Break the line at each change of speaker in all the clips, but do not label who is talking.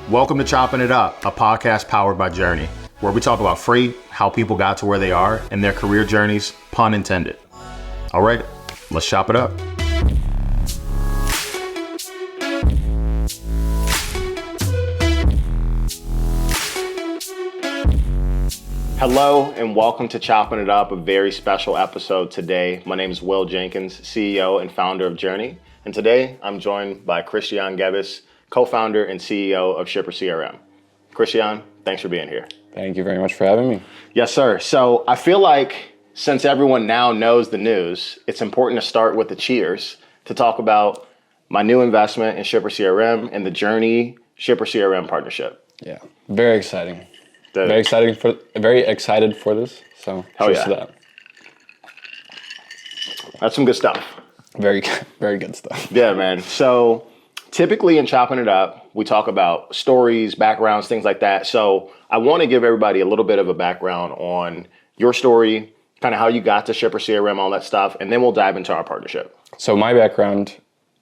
Welcome to Choppin It Up, a podcast powered by Journey, where we talk about freight, how people got to where they are, and their career journeys, pun intended. All right, let's chop it up. Hello and welcome to Choppin It Up, a very special episode today. My name is Will Jenkins, CEO and founder of Journey. And today I'm joined by Krystian Gebis, co-founder and CEO of ShipperCRM. Krystian, thanks for being here.
Thank you very much for having me.
Yes, sir. So I feel like since everyone now knows the news, it's important to start with the cheers to talk about my new investment in ShipperCRM and the Journey ShipperCRM partnership.
Yeah, very exciting. Very excited for this. So cheers to that.
That's some good stuff.
Very good stuff.
Yeah, man. So typically in Chopping It Up, we talk about stories, backgrounds, things like that. So I want to give everybody a little bit of a background on your story, kind of how you got to ShipperCRM, all that stuff, and then we'll dive into our partnership.
So my background,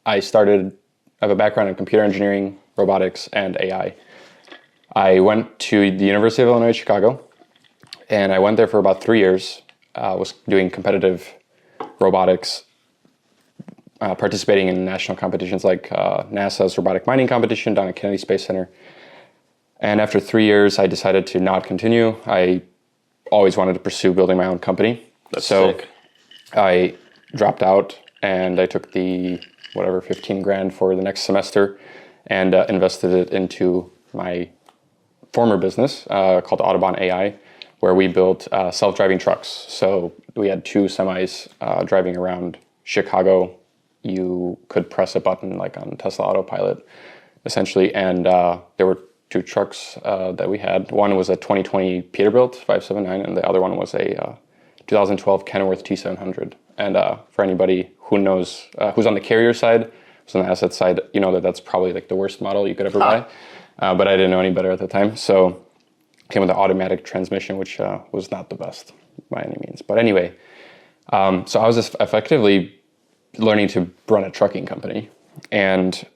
I have a background in computer engineering, robotics, and AI. I went to the University of Illinois, Chicago, and I went there for about 3 years. Was doing competitive robotics, participating in national competitions like NASA's robotic mining competition down at Kennedy Space Center. And after 3 years, I decided to not continue. I always wanted to pursue building my own company.
That's sick.
I dropped out and I took the 15 grand for the next semester and invested it into my former business called Autobahn AI, where we built self-driving trucks. So we had two semis driving around Chicago. You could press a button like on Tesla Autopilot, essentially. And there were two trucks that we had. One was a 2020 Peterbilt 579, and the other one was a 2012 Kenworth T700. And for anybody who knows, who's on the carrier side, who's on the asset side, you know that that's probably like the worst model you could ever buy. But I didn't know any better at the time. So it came with an automatic transmission, which was not the best by any means. But anyway, so I was just effectively learning to run a trucking company. And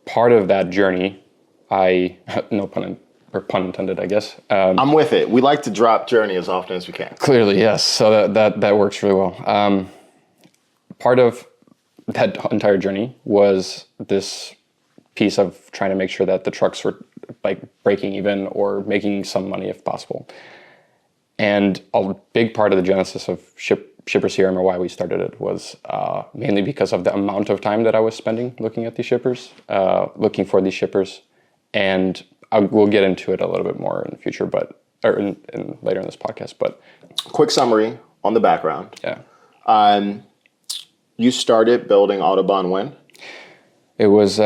part of that journey, no pun intended, I guess.
I'm with it. We like to drop Journey as often as we can.
Clearly, yes. So that works really well. Part of that entire journey was this piece of trying to make sure that the trucks were like breaking even or making some money if possible. And a big part of the genesis of ShipperCRM, or why we started it, was mainly because of the amount of time that I was spending looking at these shippers, looking for these shippers. And we'll get into it a little bit more in the future, later in this podcast. But
quick summary on the background.
Yeah.
You started building Autobahn when?
It was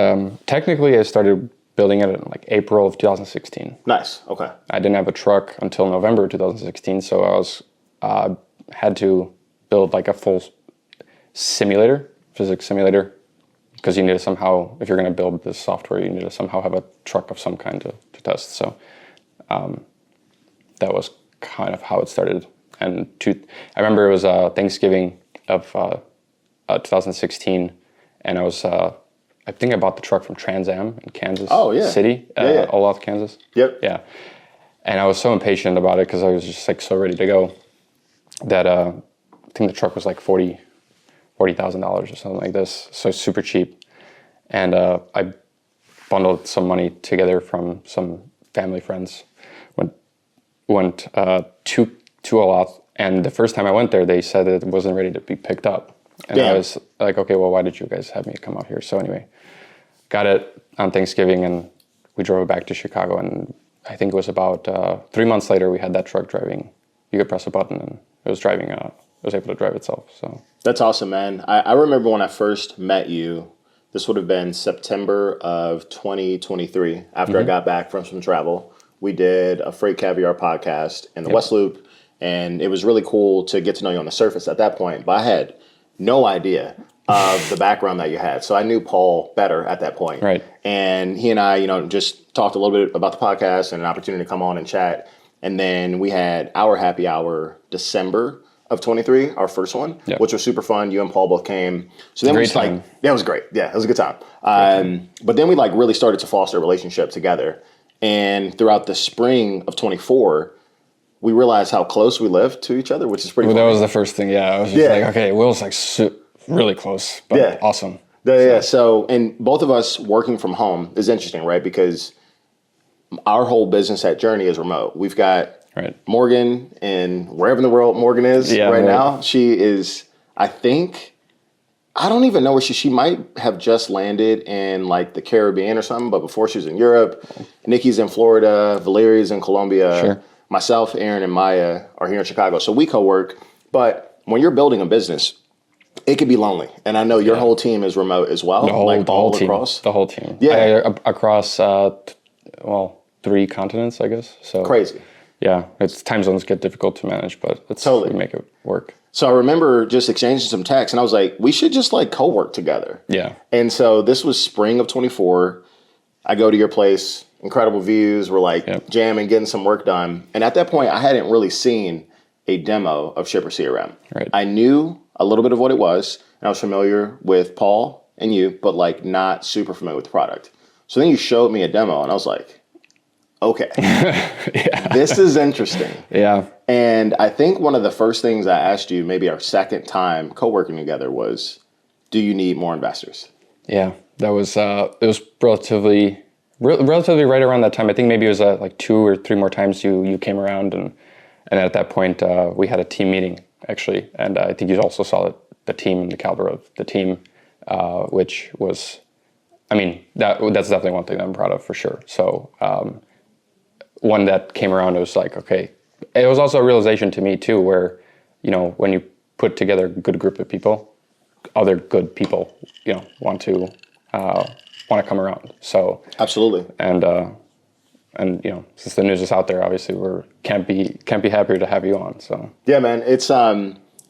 technically I started building it in like April of 2016.
Nice. Okay.
I didn't have a truck until November 2016, so I was had to build like a full physics simulator, because you need to somehow, if you're going to build this software, you need to somehow have a truck of some kind to test. So that was kind of how it started. And I remember it was Thanksgiving of 2016, and I was I think I bought the truck from Trans Am in Kansas City, Olathe, Kansas.
Yep.
Yeah. And I was so impatient about it because I was just like so ready to go that I think the truck was like $40,000 or something like this. So super cheap. And I bundled some money together from some family friends, went to Olathe. And the first time I went there, they said it wasn't ready to be picked up. And I was like, okay, well, why did you guys have me come out here? So anyway, got it on Thanksgiving, and we drove it back to Chicago. And I think it was about 3 months later, we had that truck driving. You could press a button, and it was driving. It was able to drive itself. So
that's awesome, man. I remember when I first met you. This would have been September of 2023. After I got back from some travel, we did a FreightCaviar podcast in the West Loop, and it was really cool to get to know you on the surface at that point. But I had no idea of the background that you had. So I knew Paul better at that point.
Right.
And he and I, just talked a little bit about the podcast and an opportunity to come on and chat. And then we had our happy hour December of 23, our first one, which was super fun. You and Paul both came. So then we just like, yeah, it was great. Yeah, it was a good time. But then we like really started to foster a relationship together. And throughout the spring of 24, we realized how close we lived to each other, which is pretty
Well, that was the first thing. Yeah, I was just like, okay, Will's like really close, but awesome.
Yeah. So, and both of us working from home is interesting, right? Because our whole business at Journey is remote. We've got Morgan in wherever in the world Morgan is now. She is, I think, I don't even know where she might have just landed in like the Caribbean or something, but before she was in Europe. Nikki's in Florida, Valeria's in Colombia. Myself, Aaron, and Maya are here in Chicago. So we co-work. But when you're building a business, it could be lonely. And I know your whole team is remote as well.
The whole team. The whole team. Yeah. Across, 3 continents, I guess. So
crazy.
Yeah. It's time zones get difficult to manage, but we make it work.
So I remember just exchanging some texts and I was like, we should just like co-work together.
Yeah.
And so this was spring of 24. I go to your place, incredible views. We're like jamming, getting some work done. And at that point, I hadn't really seen a demo of Shipper CRM.
Right.
I knew a little bit of what it was, and I was familiar with Paul and you, but like not super familiar with the product. So then you showed me a demo, and I was like, okay, this is interesting.
Yeah.
And I think one of the first things I asked you, maybe our second time co-working together, was, do you need more investors?
Yeah, that was it was relatively right around that time. I think maybe it was like 2 or 3 more times you came around, and at that point we had a team meeting actually, and I think you also saw the team and the caliber of the team, which was, I mean, that's definitely one thing that I'm proud of for sure. So one that came around, it was like, okay, it was also a realization to me too, where, you know, when you put together a good group of people, other good people, you know, want to come around. So
absolutely.
And you know, since the news is out there, obviously can't be happier to have you on. So
yeah, man, it's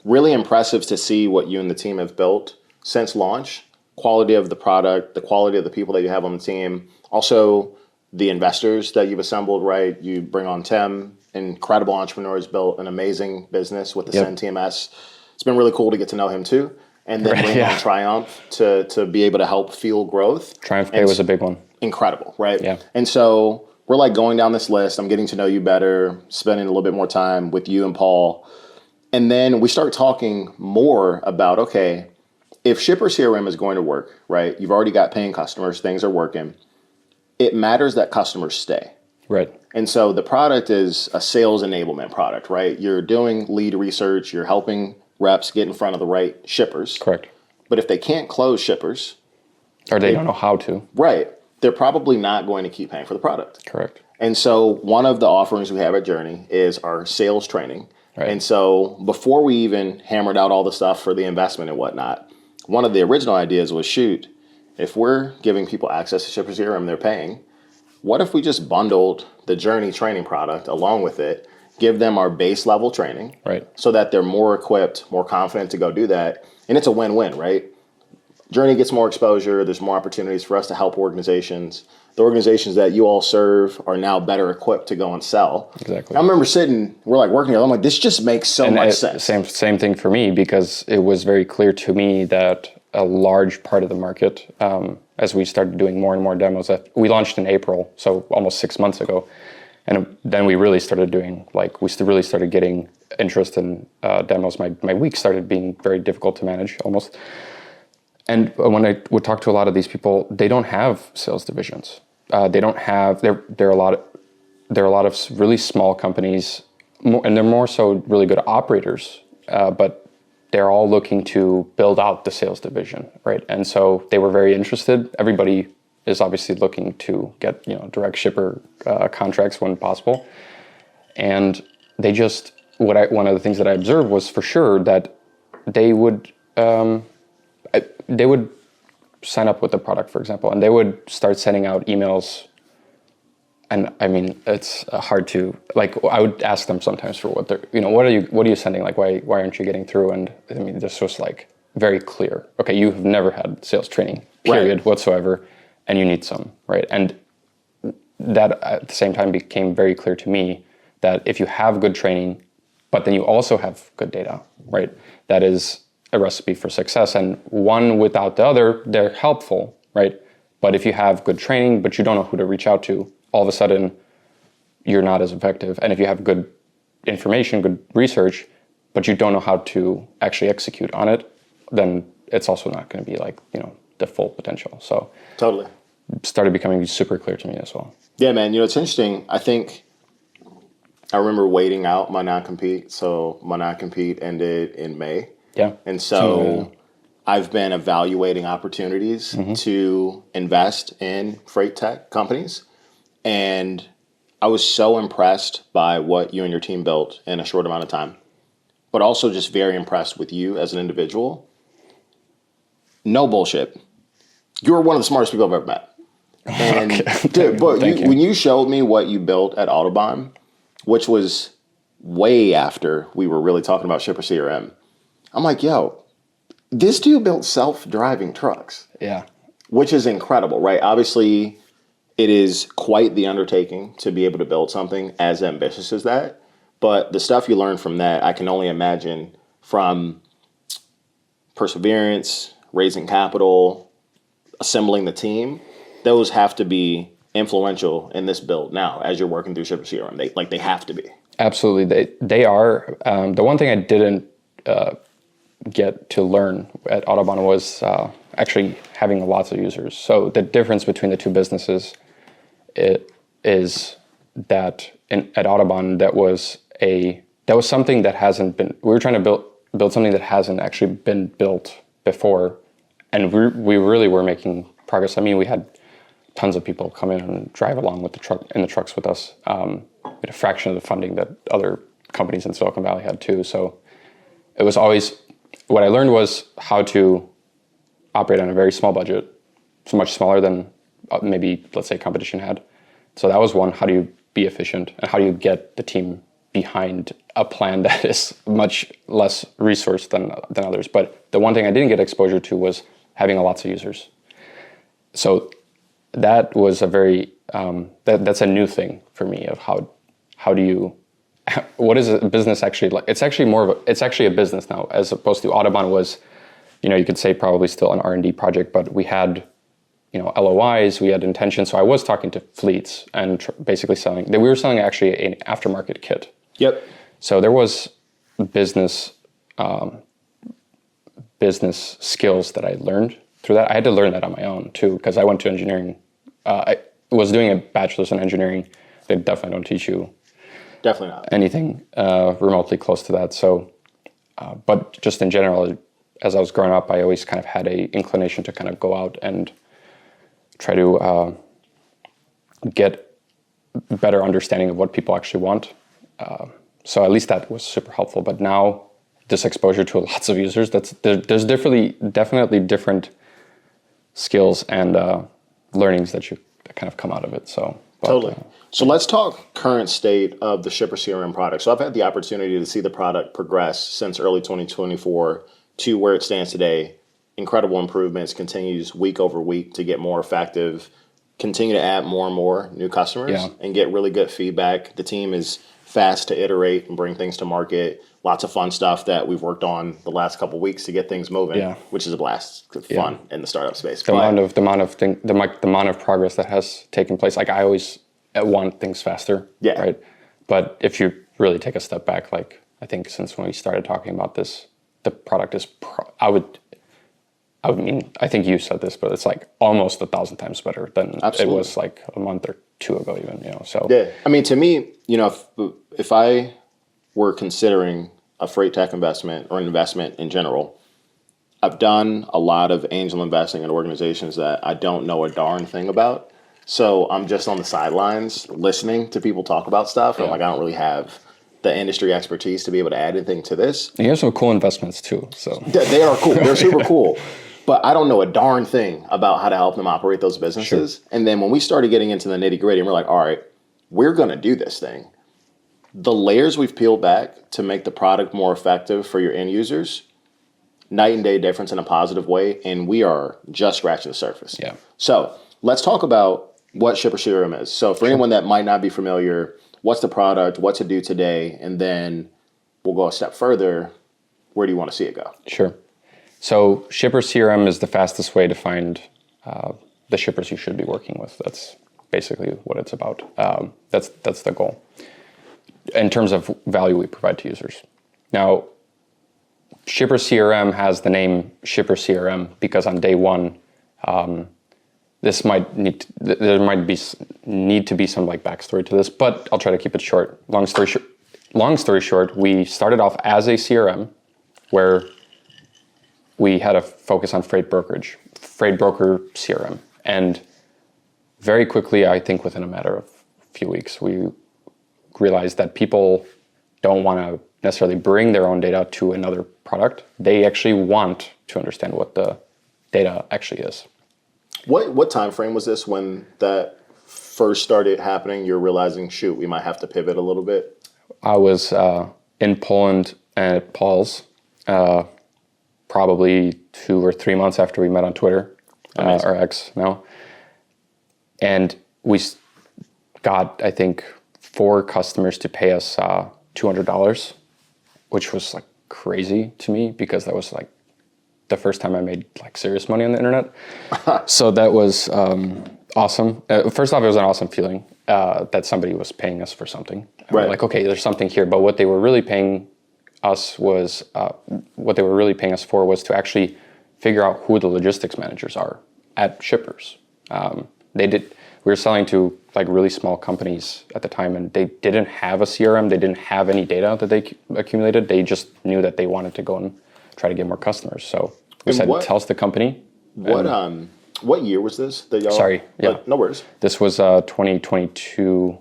really impressive to see what you and the team have built since launch. Quality of the product, the quality of the people that you have on the team, also the investors that you've assembled. Right, you bring on Tim, incredible entrepreneur, has built an amazing business with the Send TMS. It's been really cool to get to know him too, and then bring on Triumph to be able to help fuel growth.
Triumph Pay was a big one.
Incredible, right?
Yeah,
and so we're like going down this list. I'm getting to know you better, spending a little bit more time with you and Paul. And then we start talking more about, okay, if Shipper CRM is going to work, right? You've already got paying customers, things are working. It matters that customers stay.
Right.
And so the product is a sales enablement product, right? You're doing lead research, you're helping reps get in front of the right shippers.
Correct.
But if they can't close shippers,
or they don't know how to.
Right. They're probably not going to keep paying for the product.
Correct.
And so one of the offerings we have at Journey is our sales training. Right. And so before we even hammered out all the stuff for the investment and whatnot, one of the original ideas was, shoot, if we're giving people access to Shipper CRM, they're paying, what if we just bundled the Journey training product along with it, give them our base level training,
right,
so that they're more equipped, more confident to go do that. And it's a win-win, right? Journey gets more exposure. There's more opportunities for us to help organizations. The organizations that you all serve are now better equipped to go and sell.
Exactly.
I remember we're like working together. I'm like, this just makes so much sense.
Same thing for me, because it was very clear to me that a large part of the market, as we started doing more and more demos, that we launched in April, so almost 6 months ago. And then we really started doing, really started getting interest in demos. My week started being very difficult to manage almost. And when I would talk to a lot of these people, they don't have sales divisions. They don't have. There are a lot of really small companies, and they're more so really good operators. But they're all looking to build out the sales division, right? And so they were very interested. Everybody is obviously looking to get direct shipper contracts when possible. And they just one of the things that I observed was for sure that they would sign up with the product, for example, and they would start sending out emails. And I mean, it's hard to, I would ask them sometimes for what they're, what are you sending? Like, why aren't you getting through? And I mean, this was very clear. Okay, you have never had sales training, period, whatsoever, and you need some, right? And that at the same time became very clear to me that if you have good training, but then you also have good data, right? That is a recipe for success. And one without the other, they're helpful, right? But if you have good training, but you don't know who to reach out to, all of a sudden you're not as effective. And if you have good information, good research, but you don't know how to actually execute on it, then it's also not going to be like, the full potential. So
totally
it started becoming super clear to me as well.
Yeah, man. It's interesting. I remember waiting out my non-compete. So my non-compete ended in May.
Yeah.
And so I've been evaluating opportunities to invest in freight tech companies. And I was so impressed by what you and your team built in a short amount of time, but also just very impressed with you as an individual. No bullshit. You're one of the smartest people I've ever met. And dude, but when you showed me what you built at Autobahn, which was way after we were really talking about Shipper CRM, I'm like, yo, this dude built self-driving trucks.
Yeah.
Which is incredible, right? Obviously, it is quite the undertaking to be able to build something as ambitious as that. But the stuff you learn from that, I can only imagine from perseverance, raising capital, assembling the team. Those have to be influential in this build now as you're working through Shipper CRM. They have to be.
Absolutely. They are. The one thing I didn't get to learn at Autobahn was actually having lots of users. So the difference between the two businesses is that at Autobahn that was something that hasn't been. We were trying to build something that hasn't actually been built before, and we really were making progress. I mean, we had tons of people come in and drive along with the trucks with us. We had a fraction of the funding that other companies in Silicon Valley had too. So it was always, what I learned was how to operate on a very small budget, so much smaller than maybe, let's say, competition had. So that was one, how do you be efficient and how do you get the team behind a plan that is much less resourced than others. But the one thing I didn't get exposure to was having lots of users. So that was a very, that's a new thing for me of how do you, what is a business actually like? It's actually a business now, as opposed to Autobahn was, you could say probably still an R&D project, but we had, LOIs, we had intentions. So I was talking to fleets and basically we were selling actually an aftermarket kit.
Yep.
So there was business skills that I learned through that. I had to learn that on my own too, because I went to engineering. I was doing a bachelor's in engineering. They definitely don't teach you anything remotely close to that. So, but just in general, as I was growing up, I always kind of had a inclination to kind of go out and try to get better understanding of what people actually want. So at least that was super helpful. But now this exposure to lots of users, there's definitely different skills and learnings that kind of come out of it. So
totally. So let's talk current state of the Shipper CRM product. So I've had the opportunity to see the product progress since early 2024 to where it stands today. Incredible improvements, continues week over week to get more effective, continue to add more and more new customers and get really good feedback. The team is fast to iterate and bring things to market. Lots of fun stuff that we've worked on the last couple of weeks to get things moving, which is a blast. It's fun in the startup space.
The amount of progress that has taken place. Like I always want things faster, right? But if you really take a step back, like I think since when we started talking about this, the product is. I think you said this, but it's like almost 1,000 times better than it was like a month or two ago, even. So
I mean, to me, if I were considering a freight tech investment or an investment in general, I've done a lot of angel investing in organizations that I don't know a darn thing about. So I'm just on the sidelines listening to people talk about stuff. And I'm like, I don't really have the industry expertise to be able to add anything to this.
You have some cool investments too. So
they are cool. They're super cool. But I don't know a darn thing about how to help them operate those businesses. Sure. And then when we started getting into the nitty gritty, and we're like, all right, we're going to do this thing. The layers we've peeled back to make the product more effective for your end users, night and day difference in a positive way. And we are just scratching the surface.
Yeah.
So let's talk about what Shipper CRM is. So for anyone that might not be familiar, what's the product, what's it do today, and then we'll go a step further. Where do you want to see it go?
Sure. So Shipper CRM is the fastest way to find the shippers you should be working with. That's basically what it's about. That's the goal in terms of value we provide to users. Now, Shipper CRM has the name Shipper CRM because on day one, there might need to be some like backstory to this, but I'll try to keep it short. Long story short, we started off as a CRM where we had a focus on freight broker CRM. And very quickly, I think within a matter of a few weeks, we realized that people don't want to necessarily bring their own data to another product. They actually want to understand what the data actually is.
What time frame was this when that first started happening? You're realizing, shoot, we might have to pivot a little bit?
I was in Poland at Paul's probably 2 or 3 months after we met on Twitter, or X now. And we got, I think, 4 customers to pay us $200, which was like crazy to me because that was like the first time I made like serious money on the internet. So that was awesome. First off, it was an awesome feeling that somebody was paying us for something. Right. Like, okay, there's something here. But what they were really paying us was, for was to actually figure out who the logistics managers are at shippers. We were selling to like really small companies at the time, and they didn't have a CRM. They didn't have any data that they accumulated. They just knew that they wanted to go and try to get more customers. So we said, tell us the company.
What year was this that y'all?
Sorry, yeah,
no worries.
This was 2022.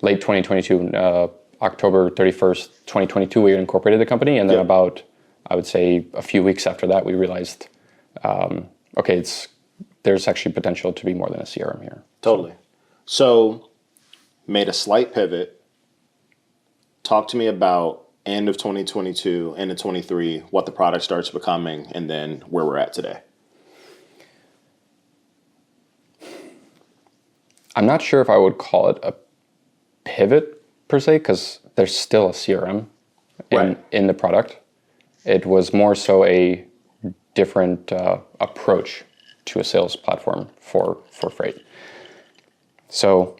Late 2022. October 31st, 2022. We incorporated the company, and then about, I would say, a few weeks after that, we realized, okay, there's actually potential to be more than a CRM here.
Totally. So, made a slight pivot. Talk to me about end of 2022, end of 23, what the product starts becoming, and then where we're at today.
I'm not sure if I would call it a pivot per se, because there's still a CRM in the product. It was more so a different approach to a sales platform for freight. So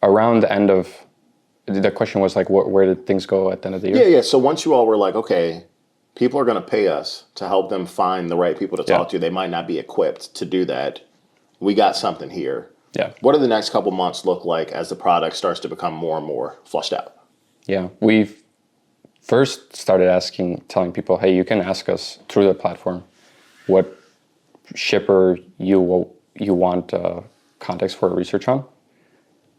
around the end of, the question was like, where did things go at the end of the year?
Yeah. So once you all were like, okay, people are going to pay us to help them find the right people to talk to. They might not be equipped to do that. We got something here.
Yeah.
What do the next couple months look like as the product starts to become more and more fleshed out? Yeah.
We've first started telling people, hey, you can ask us through the platform what shipper you want context for research on.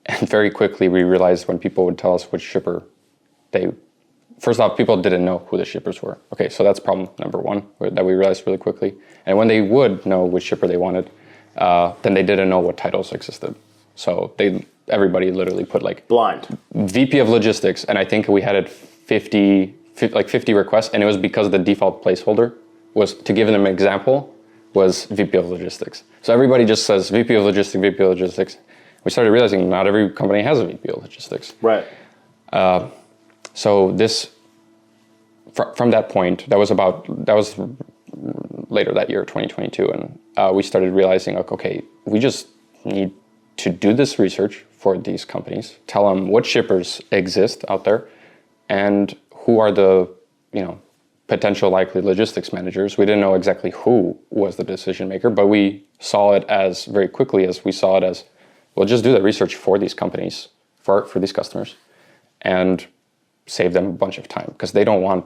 And very quickly we realized when people would tell us which shipper first off, people didn't know who the shippers were. Okay, so that's problem number one that we realized really quickly. And when they would know which shipper they wanted, then they didn't know what titles existed. So everybody literally put like
blind
VP of logistics, and I think we had 50 requests, and it was because the default placeholder was, to give them an example, was VP of logistics. So everybody just says VP of logistics, VP of logistics. We started realizing not every company has a VP of logistics.
Right.
So from that point, that was later that year, 2022, and we started realizing, like, okay, we just need to do this research for these companies, tell them what shippers exist out there, and who are the potential likely logistics managers. We didn't know exactly who was the decision maker, but we saw it as very quickly as we saw it as, we'll just do the research for these companies, for these customers, and save them a bunch of time, because they don't want,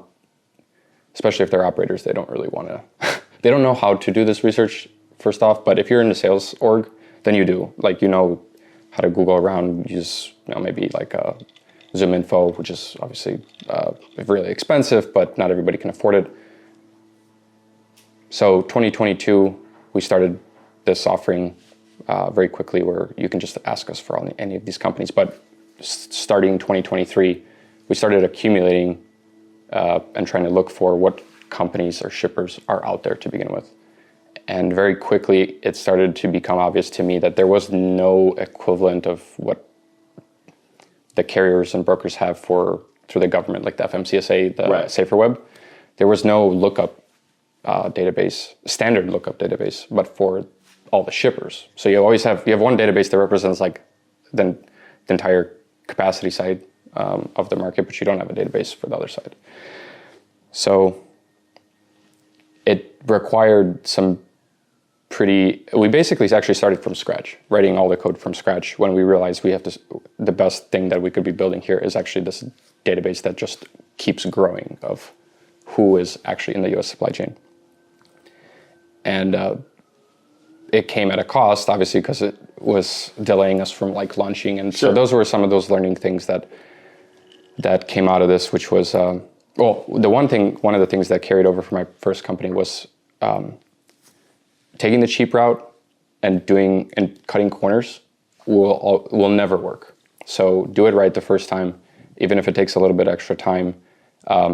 especially if they're operators, they don't really want to, they don't know how to do this research first off. But if you're in the sales org, then you do, how to Google around, use maybe like a Zoom Info, which is obviously really expensive, but not everybody can afford it. So 2022, we started this offering very quickly, where you can just ask us for any of these companies. But starting 2023, we started accumulating and trying to look for what companies or shippers are out there to begin with. And very quickly, it started to become obvious to me that there was no equivalent of what the carriers and brokers have through the government, like the FMCSA, the Safer Web. There was no lookup database, standard lookup database, but for all the shippers. So you have one database that represents like the entire capacity side of the market, but you don't have a database for the other side. So it required we basically actually started from scratch, writing all the code from scratch when we realized the best thing that we could be building here is actually this database that just keeps growing of who is actually in the US supply chain. And it came at a cost, obviously, because it was delaying us from like launching. And so those were some of those learning things that came out of this, which was, one of the things that carried over from my first company was taking the cheap route and cutting corners will never work. So do it right the first time, even if it takes a little bit extra time.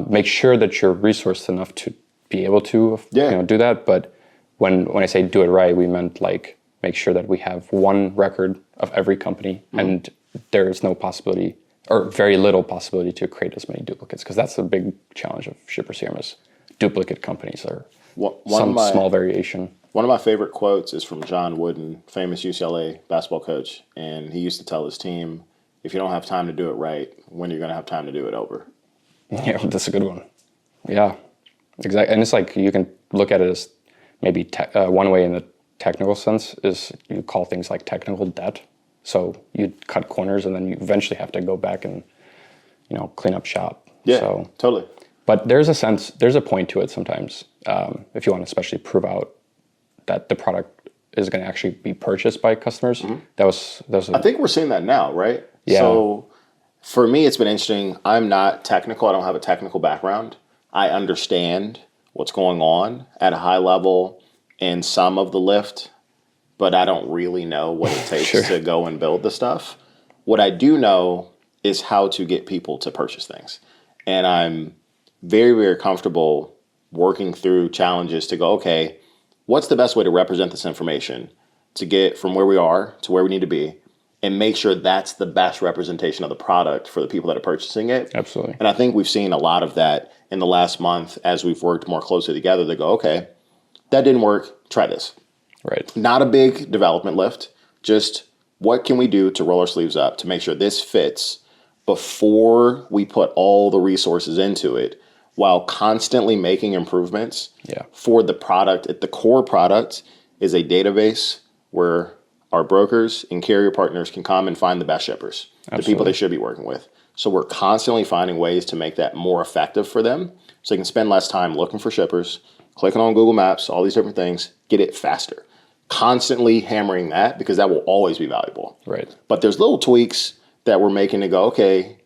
Make sure that you're resourced enough to be able to do that. But when I say do it right, we meant like make sure that we have one record of every company, and there is no possibility or very little possibility to create as many duplicates, because that's a big challenge of ShipperCRM is duplicate companies or small variation.
One of my favorite quotes is from John Wooden, famous UCLA basketball coach, and he used to tell his team, if you don't have time to do it right, when you're going to have time to do it over?
Yeah, that's a good one. Yeah, exactly. And it's like you can look at it as maybe one way in the technical sense is you call things like technical debt. So you cut corners and then you eventually have to go back and, clean up shop.
Yeah,
so,
totally.
But there's a point to it sometimes, if you want to especially prove out that the product is going to actually be purchased by customers. Mm-hmm.
I think we're seeing that now, right?
Yeah.
So for me, it's been interesting. I'm not technical. I don't have a technical background. I understand what's going on at a high level in some of the lift, but I don't really know what it takes to go and build the stuff. What I do know is how to get people to purchase things. And I'm very, very comfortable working through challenges to go, okay, what's the best way to represent this information to get from where we are to where we need to be and make sure that's the best representation of the product for the people that are purchasing it?
Absolutely.
And I think we've seen a lot of that in the last month as we've worked more closely together to go, okay, that didn't work, try this.
Right.
Not a big development lift, just what can we do to roll our sleeves up to make sure this fits before we put all the resources into it, while constantly making improvements for the product. At the core product is a database where our brokers and carrier partners can come and find the best shippers, the people they should be working with. So we're constantly finding ways to make that more effective for them so they can spend less time looking for shippers, clicking on Google Maps, all these different things, get it faster. Constantly hammering that because that will always be valuable.
Right.
But there's little tweaks that we're making to go, okay,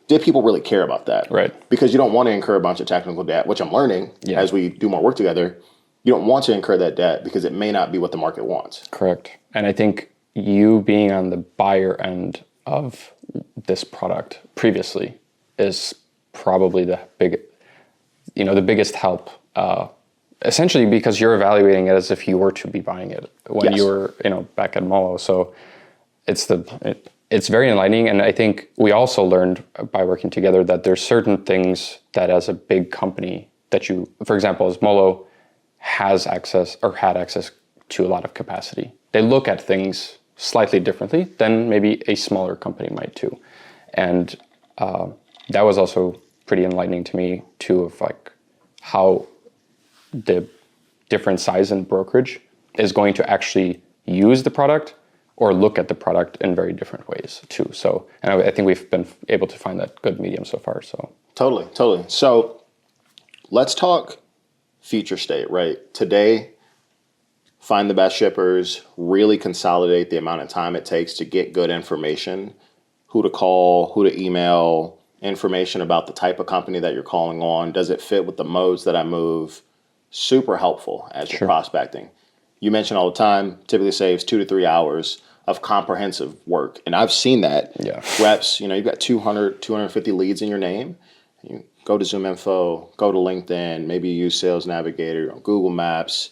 did people really care about that?
Right.
Because you don't want to incur a bunch of technical debt, which I'm learning as we do more work together. You don't want to incur that debt because it may not be what the market wants.
Correct. And I think you being on the buyer end of this product previously is probably the biggest help. Essentially, because you're evaluating it as if you were to be buying it when you were, back at Molo. So it's very enlightening. And I think we also learned by working together that there's certain things that as a big company that you, for example, as Molo has access or had access to a lot of capacity. They look at things slightly differently than maybe a smaller company might too. And that was also pretty enlightening to me too, of like how the different size and brokerage is going to actually use the product or look at the product in very different ways too. So, and I think we've been able to find that good medium so far. So
Totally. So let's talk future state, right? Today, find the best shippers, really consolidate the amount of time it takes to get good information, who to call, who to email, information about the type of company that you're calling on. Does it fit with the modes that I move? Super helpful as you're prospecting. You mention all the time, typically saves 2 to 3 hours of comprehensive work. And I've seen that.
Yeah.
Reps, you've got 200, 250 leads in your name. You go to ZoomInfo, go to LinkedIn, maybe you use Sales Navigator, Google Maps,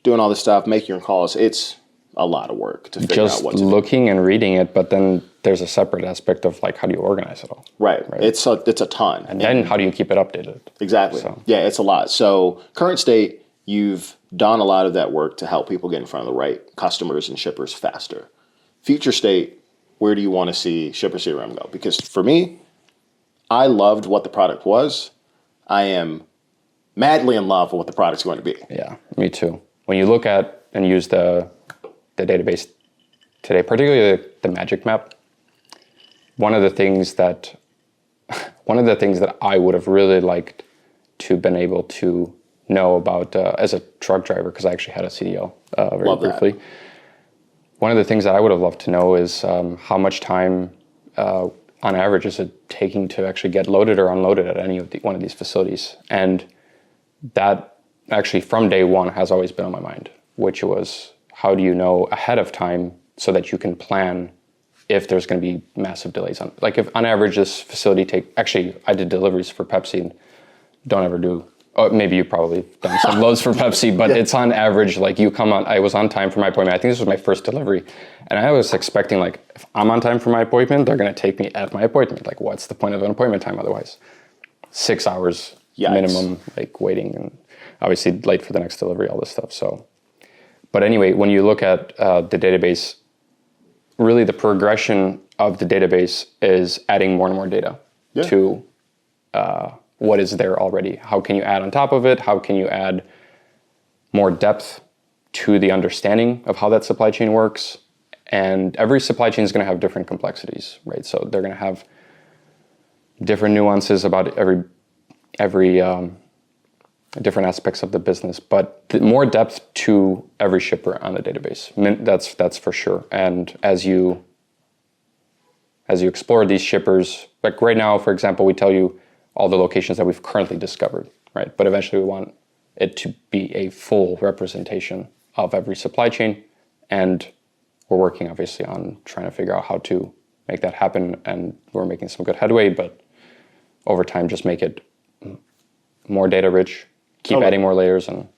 doing all this stuff, making your calls. It's a lot of work to figure out what to do.
Just looking and reading it, but then there's a separate aspect of like, how do you organize it all?
Right. It's a ton.
And then how do you keep it updated?
Exactly.
So.
Yeah, it's a lot. So current state, you've done a lot of that work to help people get in front of the right customers and shippers faster. Future state, where do you want to see ShipperCRM go? Because for me, I loved what the product was. I am madly in love with what the product's going to be.
Yeah, me too. When you look at and use the database today, particularly the magic map, one of the things that I would have really liked to been able to know about as a truck driver, because I actually had a CDL very briefly. One of the things that I would have loved to know is how much time on average is it taking to actually get loaded or unloaded at any of one of these facilities. And that actually from day one has always been on my mind, which was, how do you know ahead of time so that you can plan if there's going to be massive delays on, like if on average this facility actually I did deliveries for Pepsi and don't ever do, maybe you probably done some loads for Pepsi, but it's on average, like you come on, I was on time for my appointment. I think this was my first delivery. And I was expecting like, if I'm on time for my appointment, they're going to take me at my appointment. Like what's the point of an appointment time otherwise? 6 hours minimum, like waiting, and obviously late for the next delivery, all this stuff. So, but anyway, when you look at the database, really the progression of the database is adding more and more data to what is there already. How can you add on top of it? How can you add more depth to the understanding of how that supply chain works? And every supply chain is going to have different complexities, right? So they're going to have different nuances about every different aspects of the business, but more depth to every shipper on the database. That's for sure. And as you explore these shippers, like right now, for example, we tell you all the locations that we've currently discovered, right? But eventually we want it to be a full representation of every supply chain. And we're working obviously on trying to figure out how to make that happen. And we're making some good headway, but over time, just make it more data rich, keep adding more layers and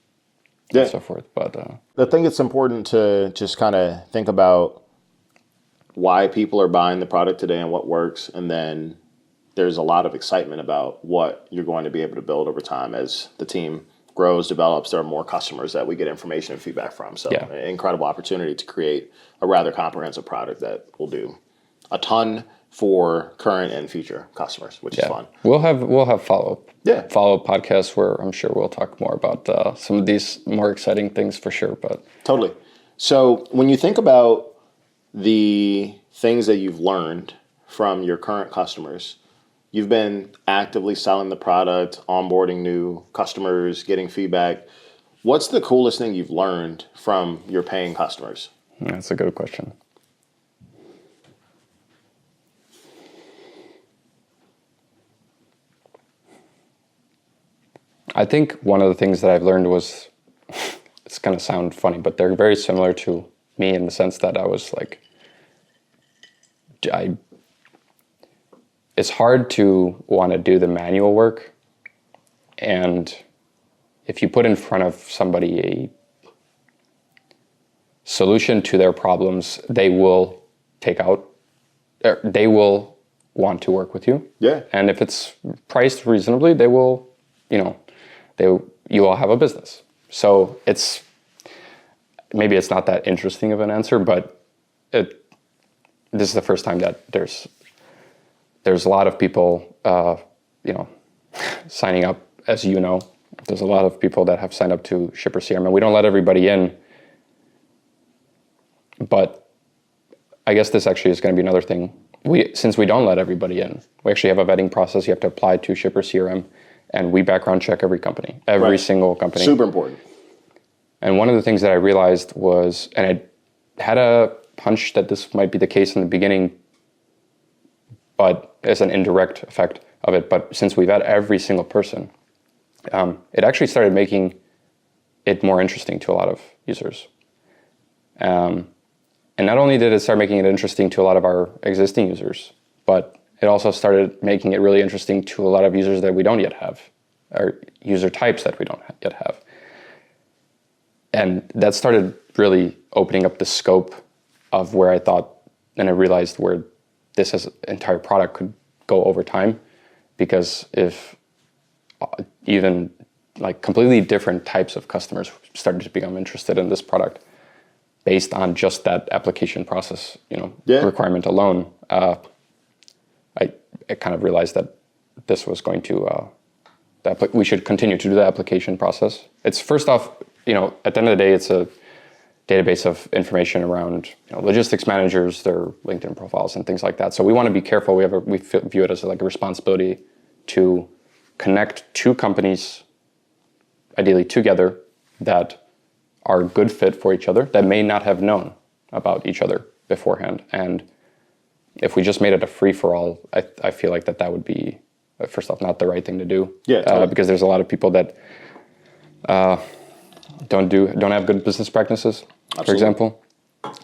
so forth. But
I think it's important to just kind of think about why people are buying the product today and what works. And then there's a lot of excitement about what you're going to be able to build over time as the team grows, develops. There are more customers that we get information and feedback from. So an incredible opportunity to create a rather comprehensive product that will do a ton for current and future customers, which is fun.
We'll have follow-up podcasts where I'm sure we'll talk more about some of these more exciting things for sure. But
totally. So when you think about the things that you've learned from your current customers, you've been actively selling the product, onboarding new customers, getting feedback. What's the coolest thing you've learned from your paying customers?
That's a good question. I think one of the things that I've learned was, it's going to sound funny, but they're very similar to me in the sense that I was like, it's hard to want to do the manual work. And if you put in front of somebody a solution to their problems, they will they will want to work with you.
Yeah.
And if it's priced reasonably, they will, you all have a business. So maybe it's not that interesting of an answer, but this is the first time that there's a lot of people, signing up, as you know. There's a lot of people that have signed up to ShipperCRM, and we don't let everybody in. But I guess this actually is going to be another thing. Since we don't let everybody in, we actually have a vetting process. You have to apply to ShipperCRM, and we background check every company, every single company.
Super important.
And one of the things that I realized was, and I had a hunch that this might be the case in the beginning, but as an indirect effect of it. But since we've had every single person, it actually started making it more interesting to a lot of users. And not only did it start making it interesting to a lot of our existing users, but it also started making it really interesting to a lot of users that we don't yet have, or user types that we don't yet have. And that started really opening up the scope of where I thought, and I realized where this as entire product could go over time. Because if even like completely different types of customers started to become interested in this product based on just that application process, requirement alone, I kind of realized that this was going to, we should continue to do the application process. It's first off, at the end of the day, it's a database of information around logistics managers, their LinkedIn profiles and things like that. So we want to be careful. We view it as like a responsibility to connect two companies, ideally together, that are a good fit for each other, that may not have known about each other beforehand. And if we just made it a free-for-all, I feel like that would be, first off, not the right thing to do.
Yeah, totally.
Because there's a lot of people that don't have good business practices,
Absolutely.
For example.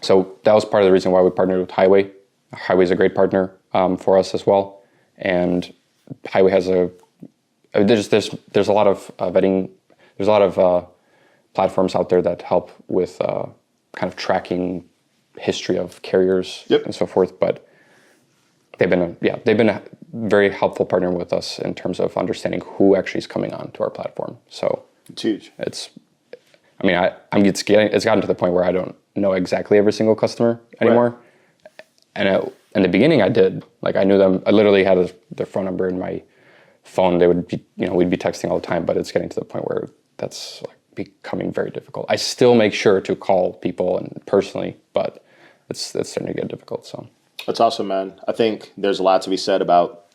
So that was part of the reason why we partnered with Highway. Highway is a great partner for us as well. And Highway has there's a lot of vetting. There's a lot of platforms out there that help with kind of tracking history of carriers and so forth. But they've been a very helpful partner with us in terms of understanding who actually is coming on to our platform. So
it's huge.
It's gotten to the point where I don't know exactly every single customer anymore. Right. And in the beginning, I did. Like, I knew them. I literally had their phone number in my phone. They would be, we'd be texting all the time. But it's getting to the point where that's like becoming very difficult. I still make sure to call people and personally, but it's starting to get difficult. So
that's awesome, man. I think there's a lot to be said about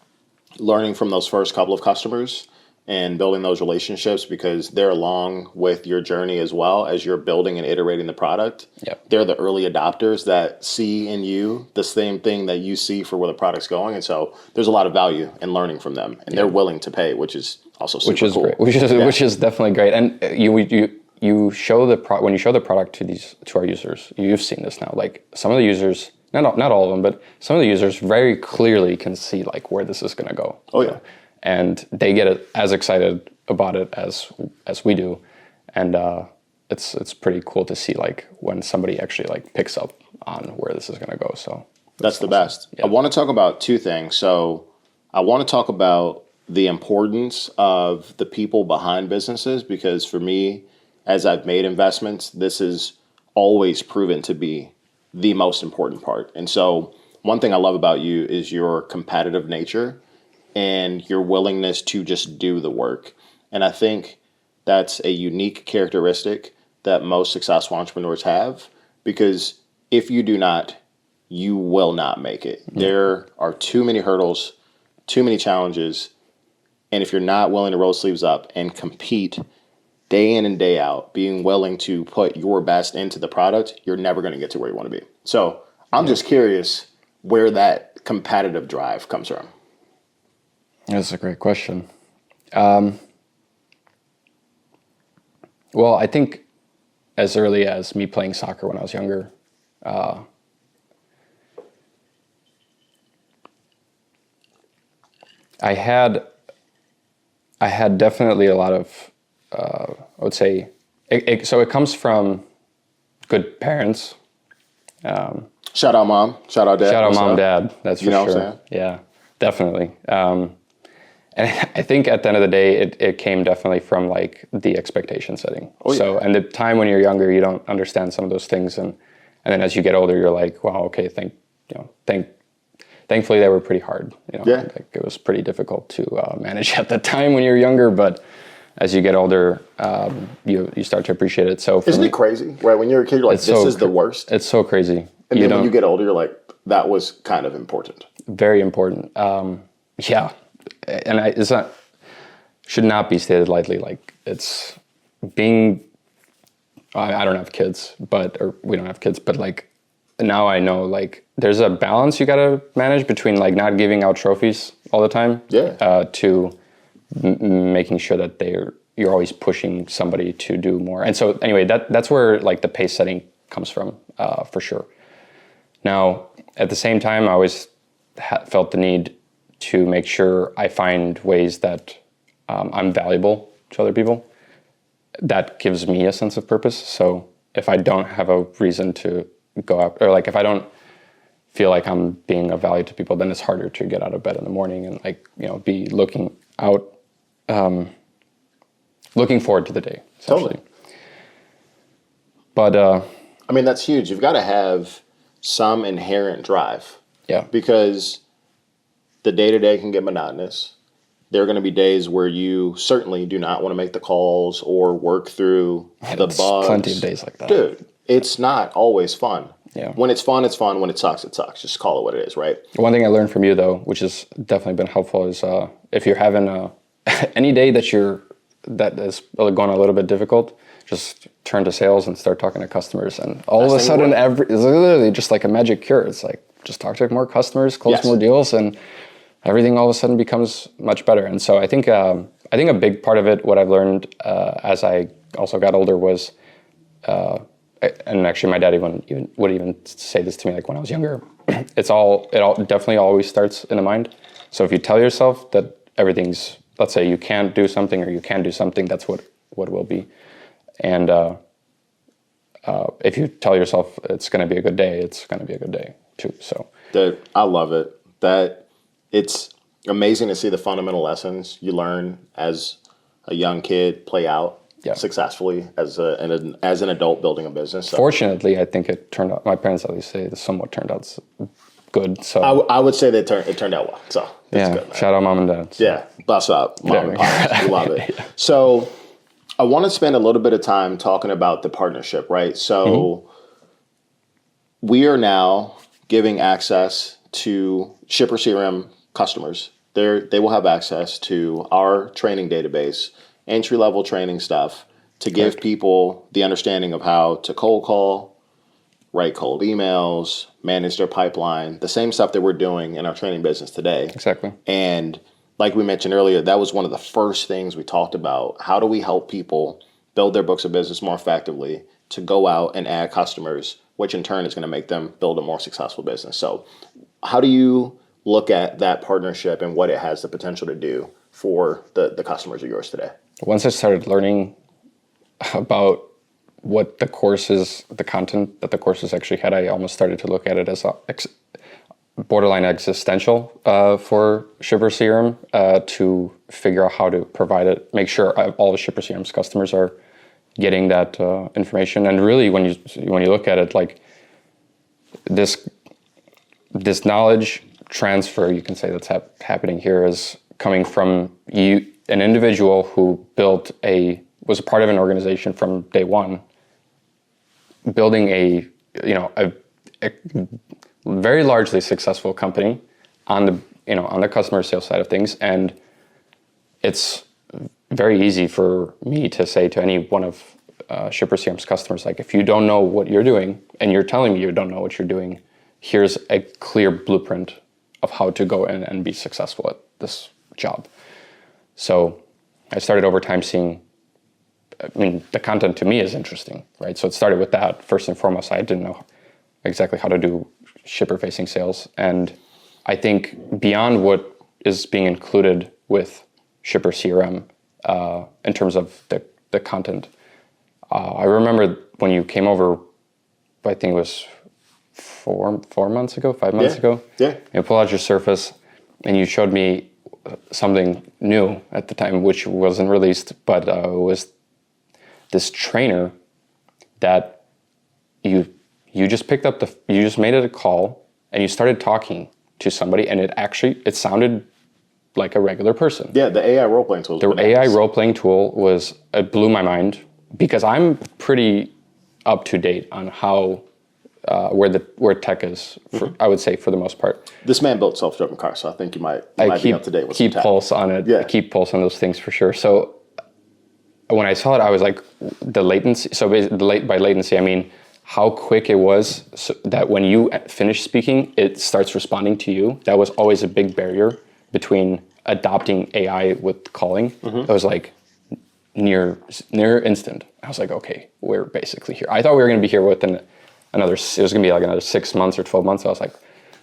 learning from those first couple of customers and building those relationships, because they're along with your journey as well as you're building and iterating the product.
Yep.
They're the early adopters that see in you the same thing that you see for where the product's going. And so there's a lot of value in learning from them, and they're willing to pay, which is also super cool.
Great. Which is definitely great. And you show when you show the product to our users, you've seen this now. Like, some of the users, not all of them, but some of the users very clearly can see like where this is going to go.
Oh yeah.
And they get as excited about it as we do, and it's pretty cool to see like when somebody actually like picks up on where this is going to go. So
that's the best. Yeah. I want to talk about two things. So I want to talk about the importance of the people behind businesses, because for me, as I've made investments, this is always proven to be the most important part. And so one thing I love about you is your competitive nature and your willingness to just do the work. And I think that's a unique characteristic that most successful entrepreneurs have, because if you do not, you will not make it. Mm-hmm. There are too many hurdles, too many challenges. And if you're not willing to roll sleeves up and compete day in and day out, being willing to put your best into the product, you're never going to get to where you want to be. So I'm just curious where that competitive drive comes from.
That's a great question. Well, I think as early as me playing soccer when I was younger, I had definitely a lot of, I would say, so it comes from good parents.
Shout out mom, shout out dad.
Shout out mom, dad, that's for sure.
What I'm saying?
Yeah, definitely. And I think at the end of the day, it came definitely from like the expectation setting. Oh, yeah. So, and the time when you're younger, you don't understand some of those things, and then as you get older, you're like, wow, okay, thankfully they were pretty hard. Like, it was pretty difficult to manage at the time when you're younger, but as you get older, you start to appreciate it. So
isn't it crazy? Right, when you're a kid, you're like, this is the worst.
It's so crazy.
And then when you get older, you're like, that was kind of important.
Very important. Yeah. And it's not, should not be stated lightly. Like, it's being, I don't have kids, or we don't have kids, but like, now I know, like, there's a balance you got to manage between like not giving out trophies all the time.
Yeah.
To making sure that you're always pushing somebody to do more. And so anyway, that's where like the pace setting comes from, for sure. Now, at the same time, I always felt the need to make sure I find ways that I'm valuable to other people. that gives me a sense of purpose. So if I don't have a reason to go out, or like if I don't feel like I'm being of value to people, then it's harder to get out of bed in the morning and like, be looking out, looking forward to the day, essentially.
Totally.
But
I mean, that's huge. You've got to have some inherent drive.
Yeah.
Because the day-to-day can get monotonous. There are going to be days where you certainly do not want to make the calls or work through the bugs.
Plenty of days like that.
Dude, it's not always fun.
Yeah.
When it's fun, it's fun. When it sucks, it sucks. Just call it what it is, right?
One thing I learned from you, though, which has definitely been helpful, is if you're having any day that is going a little bit difficult, just turn to sales and start talking to customers. And all of a sudden, it's literally just like a magic cure. It's like, just talk to more customers, close more deals, and everything all of a sudden becomes much better. And so I think a big part of it, what I've learned as I also got older was, and actually my dad would even say this to me like when I was younger, it all definitely always starts in the mind. So if you tell yourself that everything's, let's say you can't do something or you can do something, that's what it will be. And if you tell yourself it's going to be a good day, it's going to be a good day too. So
I love it. That it's amazing to see the fundamental lessons you learn as a young kid play out successfully as an adult building a business. So.
Fortunately, I think it turned out. My parents at least say it somewhat turned out good. So
I would say that it turned out well. So that's good, man.
Shout out mom and dad. So.
Yeah, bust up, mom and pop. We love it. Yeah. So I want to spend a little bit of time talking about the partnership, right? So we are now giving access to ShipperCRM customers. They will have access to our training database, entry-level training stuff to give people the understanding of how to cold call, write cold emails, manage their pipeline, the same stuff that we're doing in our training business today.
Exactly.
And like we mentioned earlier, that was one of the first things we talked about. How do we help people build their books of business more effectively to go out and add customers, which in turn is going to make them build a more successful business. So how do you look at that partnership and what it has the potential to do for the customers of yours today?
Once I started learning about what the courses, the content that the courses actually had, I almost started to look at it as borderline existential for ShipperCRM to figure out how to provide it, make sure all of ShipperCRM's customers are getting that information. And really, when you look at it, like this knowledge transfer, you can say that's happening here, is coming from you, an individual who was a part of an organization from day one, building a very largely successful company on the customer sales side of things. And it's very easy for me to say to any one of ShipperCRM's customers, like, if you don't know what you're doing and you're telling me you don't know what you're doing, here's a clear blueprint of how to go in and be successful at this job. So I started over time seeing, the content to me is interesting, right? So it started with that first and foremost. I didn't know exactly how to do shipper-facing sales. And I think beyond what is being included with ShipperCRM in terms of the content, I remember when you came over, I think it was 5 months ago.
Yeah.
You pull out your Surface and you showed me something new at the time, which wasn't released, but it was this trainer that you just picked up you just made it a call and you started talking to somebody, and it sounded like a regular person.
Yeah, the AI role-playing tool.
The AI role-playing tool it blew my mind, because I'm pretty up to date on how where tech is, I would say, for the most part.
This man built self-driving cars, so I think you might be up to date with
keep pulse on it. Yeah. Keep pulse on those things for sure. So when I saw it, I was like, the latency. So by latency, I mean how quick it was, so that when you finish speaking, it starts responding to you. That was always a big barrier between adopting AI with calling. It was like near instant. I was like, okay, we're basically here. I thought we were going to be here within it was going to be like another 6 months or 12 months. I was like,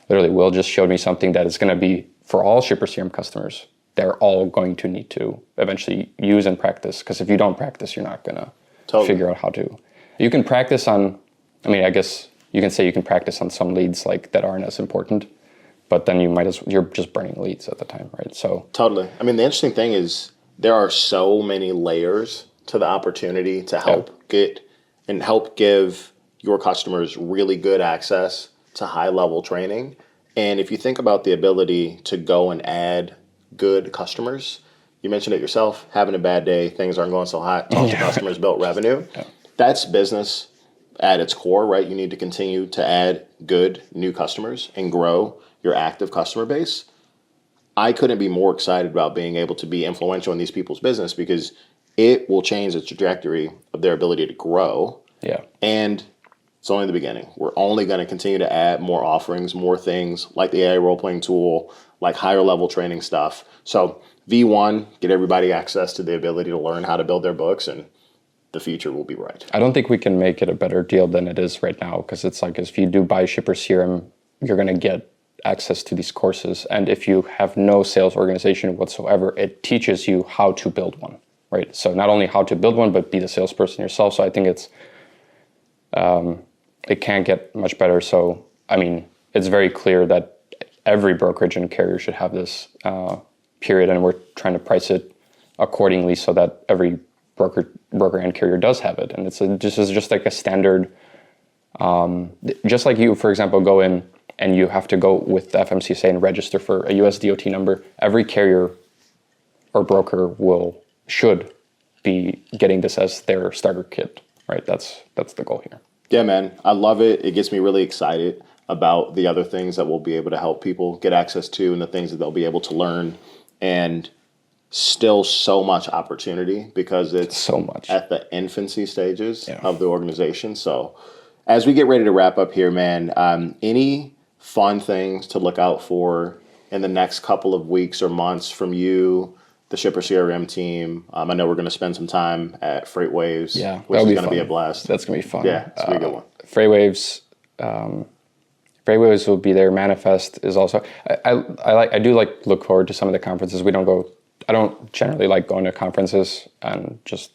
literally, Will just showed me something that is going to be for all ShipperCRM customers they're all going to need to eventually use and practice. Because if you don't practice, you're not going to figure out how to. You can practice on, I guess you can say you can practice on some leads like that aren't as important, but then you're just burning leads at the time, right? So
totally. The interesting thing is there are so many layers to the opportunity to help help give your customers really good access to high level training. And if you think about the ability to go and add good customers, you mentioned it yourself, having a bad day, things aren't going so hot, talk to customers, built revenue. Yeah. That's business at its core, right? You need to continue to add good new customers and grow your active customer base. I couldn't be more excited about being able to be influential in these people's business because it will change the trajectory of their ability to grow.
Yeah.
And it's only the beginning. We're only going to continue to add more offerings, more things like the AI role-playing tool, like higher level training stuff. So V1, get everybody access to the ability to learn how to build their books, and the future will be bright.
I don't think we can make it a better deal than it is right now, because it's like if you do buy ShipperCRM, you're going to get access to these courses. And if you have no sales organization whatsoever, it teaches you how to build one, right? So not only how to build one, but be the salesperson yourself. So I think it can't get much better. So, it's very clear that every brokerage and carrier should have this period, and we're trying to price it accordingly so that every broker and carrier does have it. And it's just like a standard, just like you, for example, go in and you have to go with the FMCSA and register for a US DOT number. Every carrier or broker should be getting this as their starter kit, right? That's the goal here.
Yeah, man, I love it. It gets me really excited about the other things that we'll be able to help people get access to and the things that they'll be able to learn, and still so much opportunity because it's
so much
at the infancy stages of the organization. So as we get ready to wrap up here, man, any fun things to look out for in the next couple of weeks or months from you, the ShipperCRM team? I know we're going to spend some time at FreightWaves, which is going to be a blast.
That's going to be fun.
Yeah, it's going to be a good one.
FreightWaves will be there. Manifest is also. I do look forward to some of the conferences. I don't generally like going to conferences and just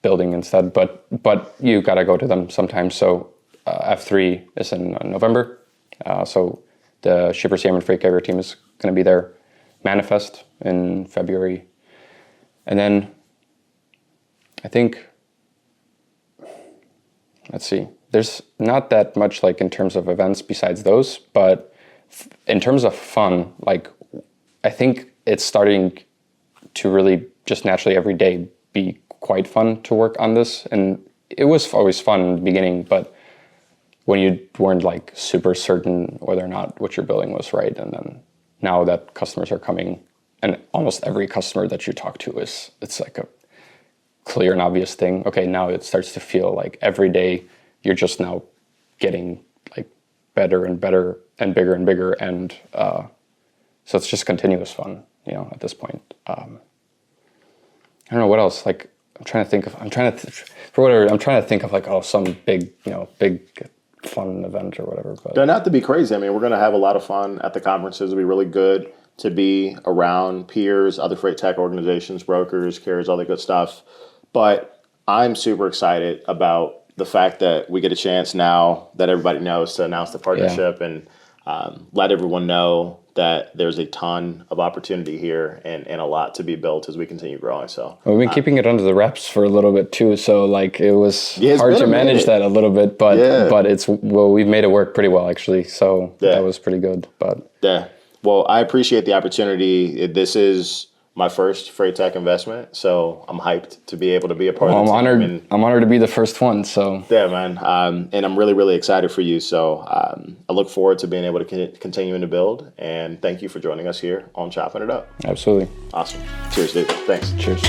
building instead, but you got to go to them sometimes. So F3 is in November. So the ShipperCRM and FreightCaviar team is going to be there. Manifest in February. And then I think, let's see, there's not that much like in terms of events besides those, but in terms of fun, like I think it's starting to really just naturally every day be quite fun to work on this. And it was always fun in the beginning, but when you weren't like super certain whether or not what you're building was right. And then now that customers are coming, and almost every customer that you talk to it's like a clear and obvious thing. Okay, now it starts to feel like every day you're just now getting like better and better and bigger. And so it's just continuous fun, at this point. I don't know what else. Like I'm trying to think of like, some big fun event or whatever. But
not to be crazy. We're going to have a lot of fun at the conferences. It'll be really good to be around peers, other freight tech organizations, brokers, carriers, all that good stuff. But I'm super excited about the fact that we get a chance now that everybody knows to announce the partnership and let everyone know that there's a ton of opportunity here and a lot to be built as we continue growing. So
we've been keeping it under the wraps for a little bit too. So like it was hard to manage that a little bit, but we've made it work pretty well actually. So that was pretty good. But
well, I appreciate the opportunity. This is my first freight tech investment, so I'm hyped to be able to be a part of the team.
I'm honored to be the first one. So
yeah, man, and I'm really, really excited for you. So I look forward to being able to continue to build. And thank you for joining us here on Choppin It Up.
Absolutely.
Awesome. Cheers, dude. Thanks.
Cheers.